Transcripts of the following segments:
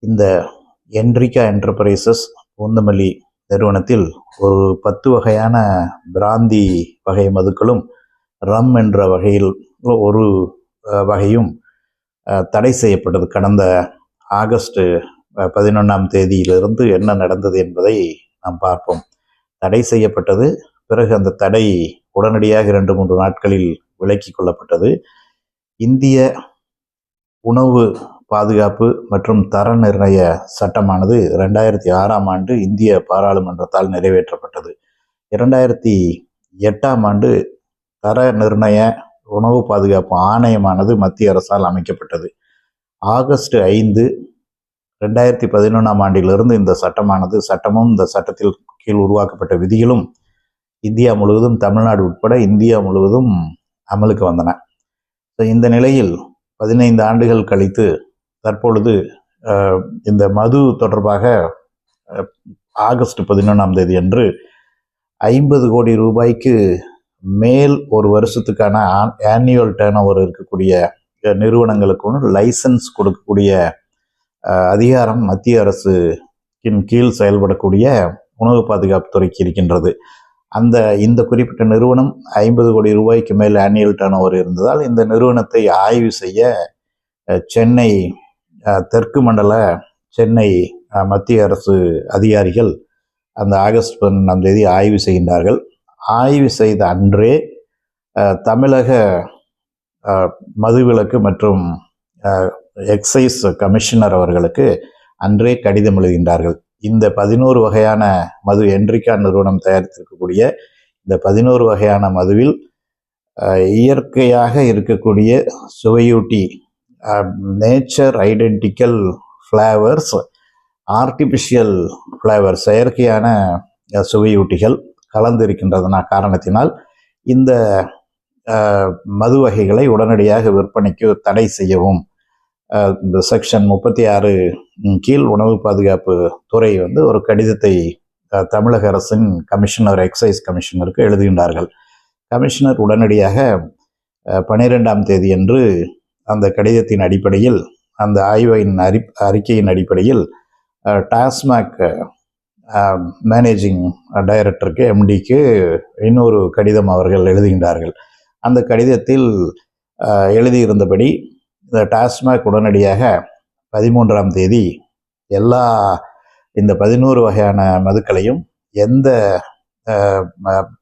இந்த Enrica enterprises Poonamallee நிறுவனத்தில் ஒரு 10 வகையான பிராந்தி வகை மதுக்களும் ரம் என்ற வகையில் ஒரு வகையும் தடை செய்யப்பட்டது. கடந்த ஆகஸ்ட் 11ஆம் தேதியிலிருந்து என்ன நடந்தது என்பதை நாம் பார்ப்போம். தடை செய்யப்பட்டது. பிறகு அந்த தடை உடனடியாக 2-3 நாட்களில் விலக்கி கொள்ளப்பட்டது. இந்திய உணவு பாதுகாப்பு மற்றும் தர நிர்ணய சட்டமானது 2006ஆம் ஆண்டு இந்திய பாராளுமன்றத்தால் நிறைவேற்றப்பட்டது. 2008ஆம் ஆண்டு தர நிர்ணய உணவு பாதுகாப்பு ஆணையமானது மத்திய அரசால் அமைக்கப்பட்டது. ஆகஸ்ட் 5, 2011ஆம் ஆண்டிலிருந்து இந்த சட்டமும் இந்த சட்டத்தில் கீழ் உருவாக்கப்பட்ட விதிகளும் இந்தியா முழுவதும், தமிழ்நாடு உட்பட இந்தியா முழுவதும் அமலுக்கு வந்தன. இந்த நிலையில் 15 ஆண்டுகள் கழித்து தற்பொழுது இந்த மது தொடர்பாக ஆகஸ்ட் 11ஆம் தேதி அன்று 50 கோடி ரூபாய்க்கு மேல் ஒரு வருஷத்துக்கான ஆனுவல் டர்ன் ஓவர் இருக்கக்கூடிய நிறுவனங்களுக்கு லைசன்ஸ் கொடுக்கக்கூடிய அதிகாரம் மத்திய அரசின் கீழ் செயல்படக்கூடிய உணவு பாதுகாப்பு துறைக்கு இருக்கின்றது. இந்த குறிப்பிட்ட நிறுவனம் 50 கோடி ரூபாய்க்கு மேல் ஆனுவல் டர்ன் ஓவர் இருந்ததால் இந்த நிறுவனத்தை ஆய்வு செய்ய சென்னை தெற்கு மண்டல சென்னை மத்திய அரசு அதிகாரிகள் அந்த ஆகஸ்ட் 11ஆம் தேதி ஆய்வு செய்கின்றார்கள். ஆய்வு செய்த அன்றே தமிழக மதுவிலக்கு மற்றும் எக்ஸைஸ் கமிஷனர் அவர்களுக்கு அன்றே கடிதம் எழுதுகின்றார்கள். இந்த 11 வகையான மது என்ரிகா நிறுவனம் தயாரித்திருக்கக்கூடிய இந்த 11 வகையான மதுவில் இயற்கையாக இருக்கக்கூடிய சுவையூட்டி, nature identical flavours, artificial flavour, செயற்கையான சுவையூட்டிகள் கலந்திருக்கின்றதுனா காரணத்தினால் இந்த மது வகைகளை உடனடியாக விற்பனைக்கு தடை செய்யவும் இந்த செக்ஷன் 36 கீழ் உணவு பாதுகாப்பு துறை ஒரு கடிதத்தை தமிழக அரசின் கமிஷனர், எக்ஸைஸ் கமிஷனருக்கு எழுதுகின்றார்கள். கமிஷனர் உடனடியாக 12ஆம் தேதி அன்று அந்த கடிதத்தின் அடிப்படையில், அந்த ஆய்வின் அறிக்கையின் அடிப்படையில் டாஸ்மாக் மேனேஜிங் டைரக்டருக்கு, எம்டிக்கு இன்னொரு கடிதம் அவர்கள் எழுதுகின்றார்கள். அந்த கடிதத்தில் எழுதியிருந்தபடி இந்த டாஸ்மாக் உடனடியாக 13ஆம் தேதி இந்த 11 வகையான மதுக்களையும் எந்த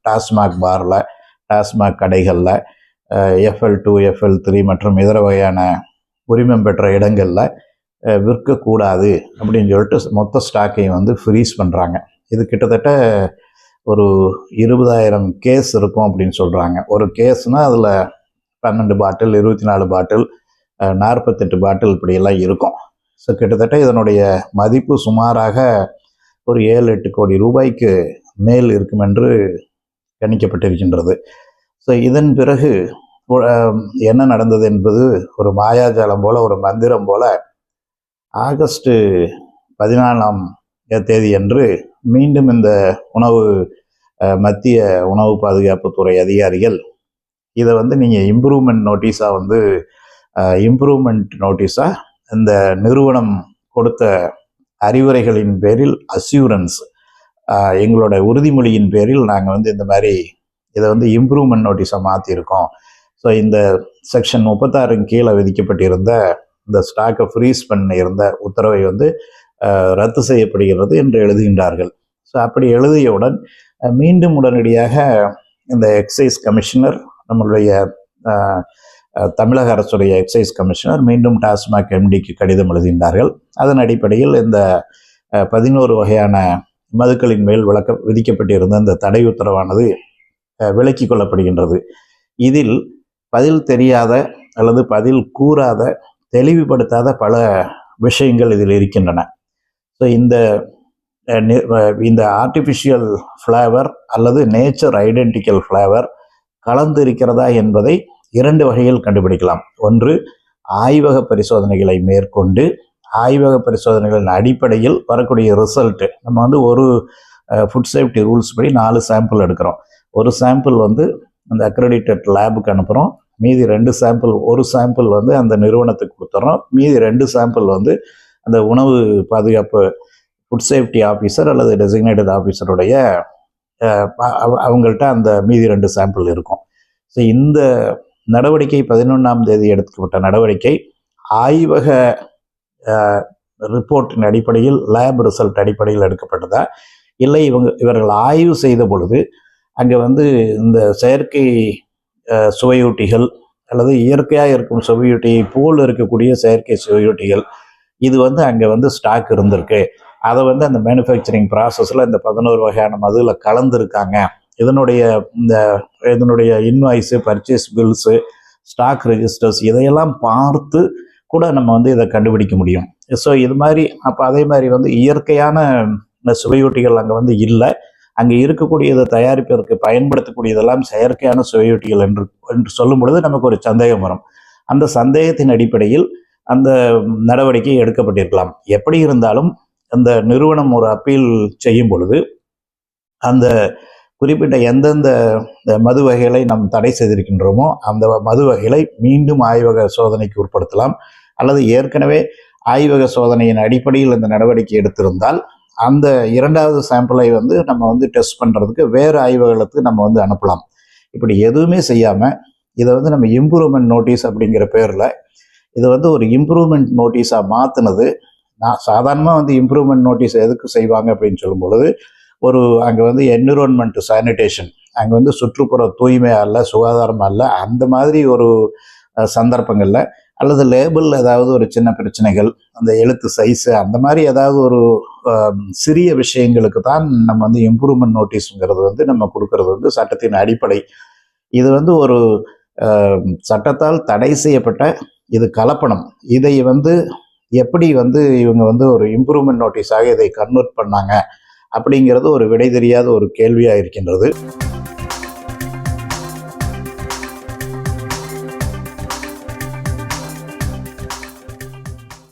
டாஸ்மாக் பாரில், டாஸ்மாக் கடைகளில், FL2, FL3 மற்றும் இதர வகையான உரிமம் பெற்ற இடங்களில் விற்கக்கூடாது அப்படின்னு சொல்லிட்டு மொத்த ஸ்டாக்கையும் ஃப்ரீஸ் பண்ணுறாங்க. இது கிட்டத்தட்ட ஒரு 20,000 கேஸ் இருக்கும் அப்படின்னு சொல்கிறாங்க. ஒரு கேஸ்னால் அதில் 12 பாட்டில், 24 பாட்டில், 48 பாட்டில் இப்படியெல்லாம் இருக்கும். ஸோ கிட்டத்தட்ட இதனுடைய மதிப்பு சுமாராக ஒரு 7-8 கோடி ரூபாய்க்கு மேல் இருக்கும் என்று கணிக்கப்பட்டிருக்கின்றது. ஸோ இதன் பிறகு என்ன நடந்தது என்பது ஒரு மாயாஜாலம் போல, ஒரு மந்திரம் போல, ஆகஸ்ட் 14ஆம் தேதி அன்று மீண்டும் இந்த மத்திய உணவு பாதுகாப்புத்துறை அதிகாரிகள் இதை நீங்கள் இம்ப்ரூவ்மெண்ட் நோட்டீஸாக இந்த நிறுவனம் கொடுத்த அறிவுரைகளின் பேரில், அஸ்யூரன்ஸ், எங்களோட உறுதிமொழியின் பேரில் நாங்கள் இந்த மாதிரி இதை இம்ப்ரூவ்மெண்ட் நோட்டீஸாக மாற்றிருக்கோம். ஸோ இந்த செக்ஷன் 36 கீழே விதிக்கப்பட்டிருந்த இந்த ஸ்டாக்கை ஃப்ரீஸ் பண்ணியிருந்த உத்தரவை ரத்து செய்யப்படுகிறது என்று எழுதுகின்றார்கள். ஸோ அப்படி எழுதியவுடன் மீண்டும் உடனடியாக இந்த எக்ஸைஸ் கமிஷனர், நம்மளுடைய தமிழக அரசுடைய எக்ஸைஸ் கமிஷனர் மீண்டும் டாஸ்மாக் எம்டிக்கு கடிதம் எழுதுகின்றார்கள். அதன் அடிப்படையில் இந்த 11 வகையான மதுக்களின் மேல் விதிக்கப்பட்டிருந்த இந்த தடை உத்தரவானது விலக்கி கொள்ளப்படுகின்றது. இதில் பதில் தெரியாத அல்லது பதில் கூறாத, தெளிவுபடுத்தாத பல விஷயங்கள் இதில் இருக்கின்றன. ஸோ இந்த ஆர்டிஃபிஷியல் ஃப்ளேவர் அல்லது நேச்சர் ஐடென்டிக்கல் ஃப்ளேவர் கலந்து இருக்கிறதா என்பதை 2 வகையில் கண்டுபிடிக்கலாம். ஒன்று, ஆய்வக பரிசோதனைகளை மேற்கொண்டு, ஆய்வக பரிசோதனைகளின் அடிப்படையில் வரக்கூடிய ரிசல்ட்டு, நம்ம ஒரு ஃபுட் சேஃப்டி ரூல்ஸ் படி 4 சாம்பிள் எடுக்கிறோம். ஒரு சாம்பிள் அந்த அக்ரெடிட்டட் லேபுக்கு அனுப்புகிறோம். மீதி 2 சாம்பிள், ஒரு சாம்பிள் அந்த நிறுவனத்துக்கு கொடுத்துட்றோம். மீதி 2 சாம்பிள் அந்த உணவு பாதுகாப்பு ஃபுட் சேஃப்டி ஆஃபீஸர் அல்லது டெசிக்னேட்டட் ஆஃபீஸருடைய அவங்கள்ட்ட அந்த மீதி 2 சாம்பிள் இருக்கும். ஸோ இந்த நடவடிக்கை 11ஆம் தேதி எடுக்கப்பட்ட நடவடிக்கை ஆய்வக ரிப்போர்ட்டின் அடிப்படையில், லேப் ரிசல்ட் அடிப்படையில் எடுக்கப்பட்டதா, இல்லை இவர்கள் ஆய்வு செய்த பொழுது அங்கே இந்த செயற்கை சுவையூட்டிகள் அல்லது இயற்கையாக இருக்கும் சுவையூட்டியை போல் இருக்கக்கூடிய செயற்கை சுவையூட்டிகள் இது அங்கே ஸ்டாக் இருந்திருக்கு, அதை அந்த மேனுஃபேக்சரிங் ப்ராசஸில் இந்த 11 வகையான மதுவில் கலந்துருக்காங்க, இதனுடைய invoice, purchase bills, stock registers இதையெல்லாம் பார்த்து கூட நம்ம இதை கண்டுபிடிக்க முடியும். ஸோ இது மாதிரி அப்போ அதே மாதிரி இயற்கையான சுவையூட்டிகள் அங்கே இல்லை, அங்கே இருக்கக்கூடியதை தயாரிப்பதற்கு பயன்படுத்தக்கூடியதெல்லாம் செயற்கையான சுவையூட்டிகள் என்று சொல்லும் பொழுது நமக்கு ஒரு சந்தேகம் வரும். அந்த சந்தேகத்தின் அடிப்படையில் அந்த நடவடிக்கை எடுக்கப்பட்டிருக்கலாம். எப்படி இருந்தாலும் அந்த நிறுவனம் ஒரு அப்பீல் செய்யும் பொழுது அந்த குறிப்பிட்ட எந்தெந்த மது வகைகளை நாம் தடை செய்திருக்கின்றோமோ அந்த மது வகைகளை மீண்டும் ஆய்வக சோதனைக்கு உட்படுத்தலாம், அல்லது ஏற்கனவே ஆய்வக சோதனையின் அடிப்படையில் இந்த நடவடிக்கை எடுத்திருந்தால் அந்த 2வது சாம்பிளை நம்ம டெஸ்ட் பண்ணுறதுக்கு வேறு ஆய்வகத்துக்கு நம்ம அனுப்பலாம். இப்படி எதுவுமே செய்யாமல் இதை நம்ம இம்ப்ரூவ்மெண்ட் நோட்டீஸ் அப்படிங்கிற பேரில் இதை ஒரு இம்ப்ரூவ்மெண்ட் நோட்டீஸாக மாற்றினது. நான் சாதாரணமாக இம்ப்ரூவ்மெண்ட் நோட்டீஸ் எதுக்கு செய்வாங்க அப்படின்னு சொல்லும் பொழுது அங்கே என்விரான்மெண்ட் சானிடேஷன், அங்கே சுற்றுப்புற தூய்மை அல்ல, சுகாதாரம் அல்ல, அந்த மாதிரி ஒரு சந்தர்ப்பங்களில் அல்லது லேபிள் ஏதாவது ஒரு சின்ன பிரச்சனைகள், அந்த எழுத்து சைஸு, அந்த மாதிரி ஏதாவது ஒரு சிறிய விஷயங்களுக்கு தான் நம்ம இம்ப்ரூவ்மெண்ட் நோட்டீஸுங்கிறது நம்ம கொடுக்கறது சட்டத்தின் அடிப்படை. இது ஒரு சட்டத்தால் தடை செய்யப்பட்ட இது கலப்படம். இதை எப்படி இவங்க ஒரு இம்ப்ரூவ்மெண்ட் நோட்டீஸாக இதை கன்வெர்ட் பண்ணாங்க அப்படிங்கிறது ஒரு விடை தெரியாத ஒரு கேள்வியாக இருக்கின்றது.